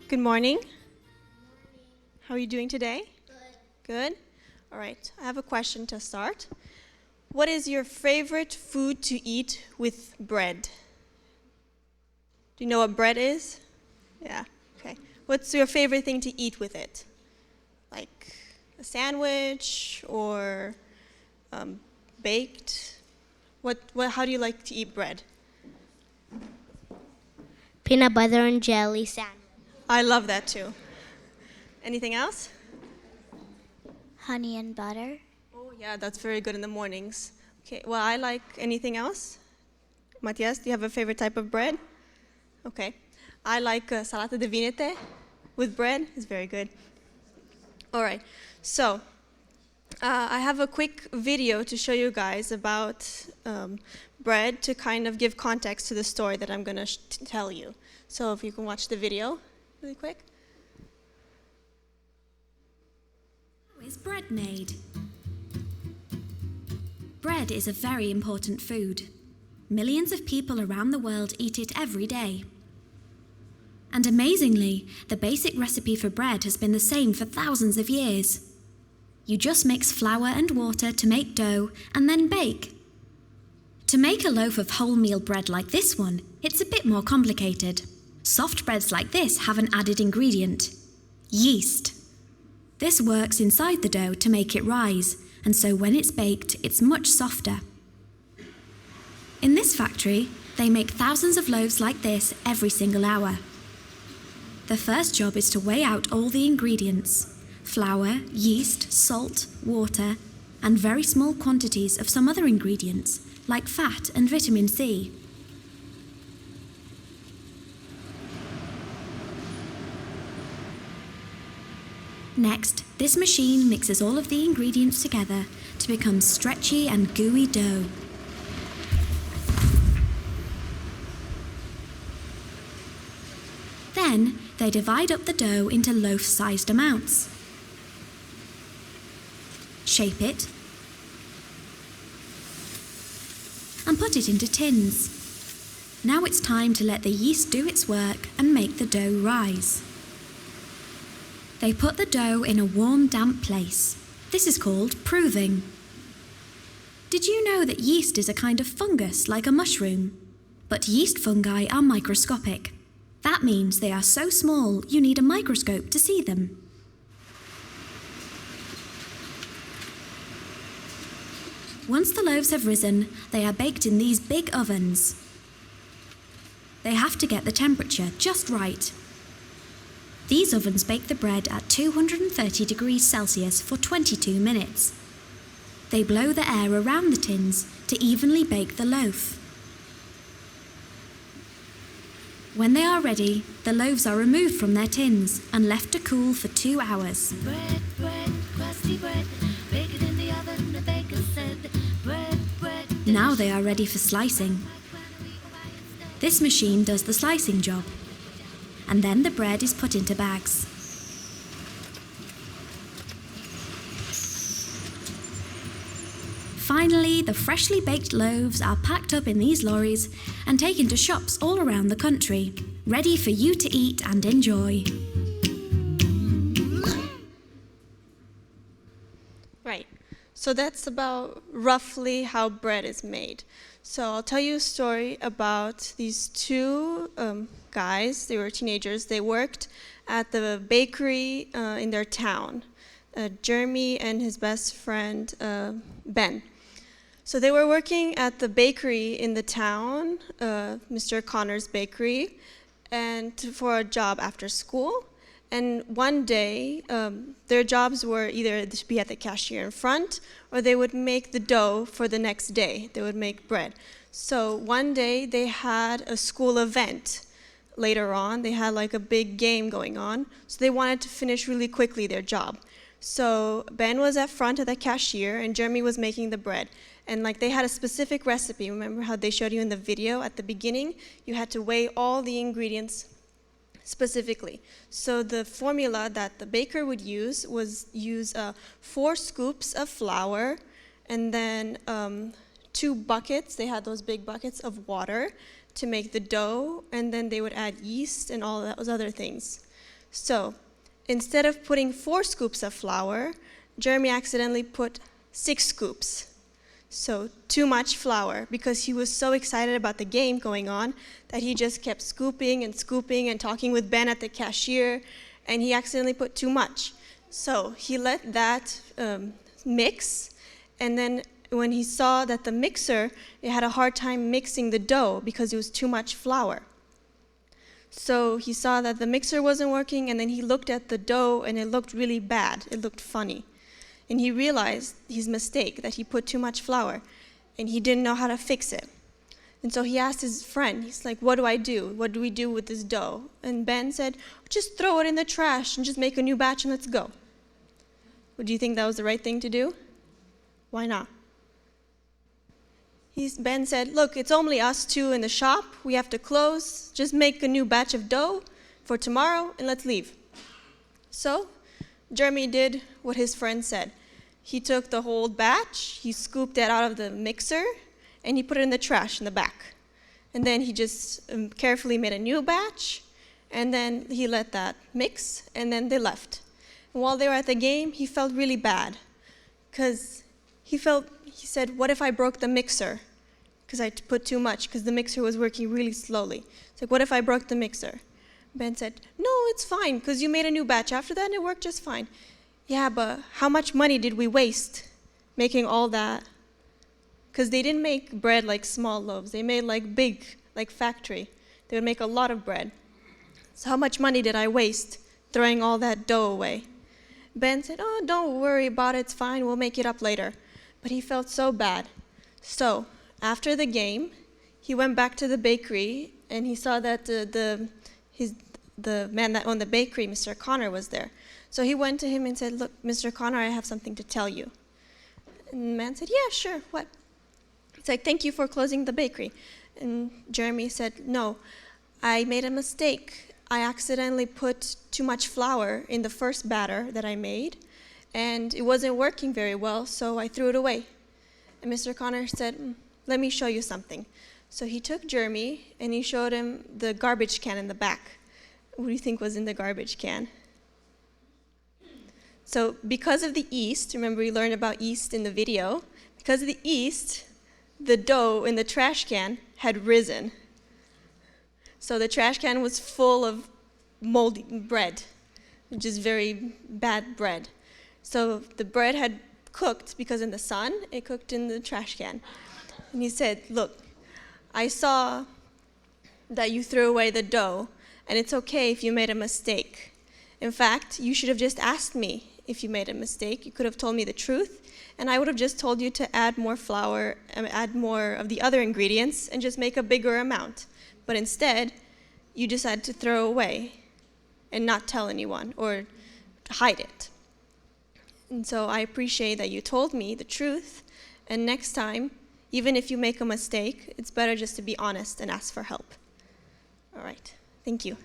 Good morning. How are you doing today? Good. All right. I have a question to start. What is your favorite food to eat with bread? Do you know what bread is? Yeah. Okay. What's your favorite thing to eat with it? Like a sandwich or baked? How do you like to eat bread? Peanut butter and jelly sandwich. I love that too. Anything else? Honey and butter. Oh yeah, that's very good in the mornings. Okay, well, I like anything else. Matias, do you have a favorite type of bread? Okay. I like salata de vinete with bread. It's very good. All right. So, I have a quick video to show you guys about bread to kind of give context to the story that I'm going to tell you. So if you can watch the video really quick. How is bread made? Bread is a very important food. Millions of people around the world eat it every day. And amazingly, the basic recipe for bread has been the same for thousands of years. You just mix flour and water to make dough and then bake. To make a loaf of wholemeal bread like this one, it's a bit more complicated. Soft breads like this have an added ingredient: yeast. This works inside the dough to make it rise, and so when it's baked, it's much softer. In this factory, they make thousands of loaves like this every single hour. The first job is to weigh out all the ingredients: flour, yeast, salt, water, and very small quantities of some other ingredients, like fat and vitamin C. Next, this machine mixes all of the ingredients together to become stretchy and gooey dough. Then, they divide up the dough into loaf-sized amounts. Shape it, and put it into tins. Now it's time to let the yeast do its work and make the dough rise. They put the dough in a warm, damp place. This is called proving. Did you know that yeast is a kind of fungus like a mushroom? But yeast fungi are microscopic. That means they are so small you need a microscope to see them. Once the loaves have risen, they are baked in these big ovens. They have to get the temperature just right. These ovens bake the bread at 230 degrees Celsius for 22 minutes. They blow the air around the tins to evenly bake the loaf. When they are ready, the loaves are removed from their tins and left to cool for 2 hours. Bread, crusty bread, bake it in the oven, the baker said. Bread. Now they are ready for slicing. This machine does the slicing job, and then the bread is put into bags. Finally, the freshly baked loaves are packed up in these lorries and taken to shops all around the country, ready for you to eat and enjoy. Right. So that's about roughly how bread is made. So I'll tell you a story about these two guys. They were teenagers. They worked at the bakery in their town, Jeremy and his best friend, Ben. So they were working at the bakery in the town, Mr. Connor's bakery, and for a job after school. And one day, their jobs were either to be at the cashier in front, or they would make the dough for the next day. They would make bread. So one day, they had a school event. Later on, they had like a big game going on, so they wanted to finish really quickly their job. So Ben was at front at the cashier, and Jeremy was making the bread. And like they had a specific recipe. Remember how they showed you in the video at the beginning? You had to weigh all the ingredients specifically. So the formula that the baker would use was 4 scoops of flour, and then 2 buckets. They had those big buckets of water to make the dough, and then they would add yeast and all those other things. So instead of putting 4 scoops of flour, Jeremy accidentally put 6 scoops. So too much flour, because he was so excited about the game going on that he just kept scooping and talking with Ben at the cashier, and he accidentally put too much. So he let that mix, and then when he saw that the mixer, it had a hard time mixing the dough because it was too much flour. So he saw that the mixer wasn't working, and then he looked at the dough, and it looked really bad. It looked funny. And he realized his mistake, that he put too much flour, and he didn't know how to fix it. And so he asked his friend, he's like, what do I do? What do we do with this dough? And Ben said, just throw it in the trash and just make a new batch and let's go. Would you think that was the right thing to do? Why not? Ben said, look, it's only us 2 in the shop. We have to close. Just make a new batch of dough for tomorrow and let's leave. So Jeremy did what his friend said. He took the whole batch, he scooped it out of the mixer, and he put it in the trash in the back. And then he just carefully made a new batch, and then he let that mix, and then they left. And while they were at the game, he felt really bad, because he said, what if I broke the mixer? Because I put too much, because the mixer was working really slowly. It's like, what if I broke the mixer? Ben said, no, it's fine, because you made a new batch after that, and it worked just fine. Yeah, but how much money did we waste making all that? Because they didn't make bread like small loaves. They made like big, like factory. They would make a lot of bread. So how much money did I waste throwing all that dough away? Ben said, oh, don't worry about it. It's fine. We'll make it up later. But he felt so bad. So after the game, he went back to the bakery, and he saw that the man that owned the bakery, Mr. Connor, was there. So he went to him and said, look, Mr. Connor, I have something to tell you. And the man said, yeah, sure, what? It's like, thank you for closing the bakery. And Jeremy said, no, I made a mistake. I accidentally put too much flour in the first batter that I made, and it wasn't working very well, so I threw it away. And Mr. Connor said, let me show you something. So he took Jeremy, and he showed him the garbage can in the back. What do you think was in the garbage can? So because of the yeast, remember we learned about yeast in the video, because of the yeast, the dough in the trash can had risen. So the trash can was full of moldy bread, which is very bad bread. So the bread had cooked because in the sun, it cooked in the trash can. And he said, look, I saw that you threw away the dough, and it's okay if you made a mistake. In fact, you should have just asked me if you made a mistake. You could have told me the truth, and I would have just told you to add more flour, add more of the other ingredients, and just make a bigger amount. But instead, you decided to throw away and not tell anyone or hide it. And so I appreciate that you told me the truth, and next time, even if you make a mistake, it's better just to be honest and ask for help. All right, thank you.